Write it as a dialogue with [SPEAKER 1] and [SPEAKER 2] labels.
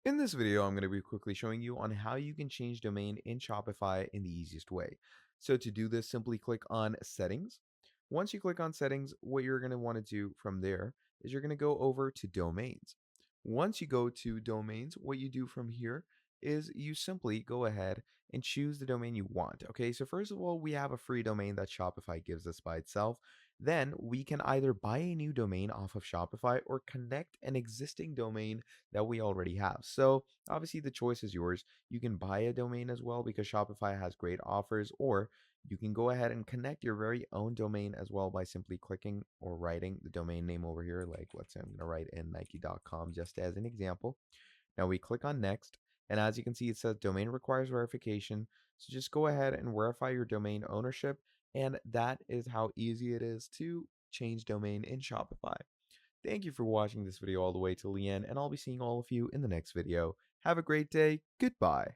[SPEAKER 1] In this video, I'm going to be quickly showing you on how you can change domain in Shopify in the easiest way. So to do this, simply click on Settings. Once you click on Settings, what you're going to want to do from there is you're going to go over to Domains. Once you go to Domains, what you do from here is you simply go ahead and choose the domain you want. Okay, so first of all, we have a free domain that Shopify gives us by itself. Then we can either buy a new domain off of Shopify or connect an existing domain that we already have. So obviously the choice is yours. You can buy a domain as well because Shopify has great offers, or you can go ahead and connect your very own domain as well by simply clicking or writing the domain name over here. Like let's say I'm going to write in Nike.com just as an example. Now we click on next. And as you can see, it says domain requires verification. So just go ahead and verify your domain ownership. And that is how easy it is to change domain in Shopify. Thank you for watching this video all the way to the end, and I'll be seeing all of you in the next video. Have a great day. Goodbye.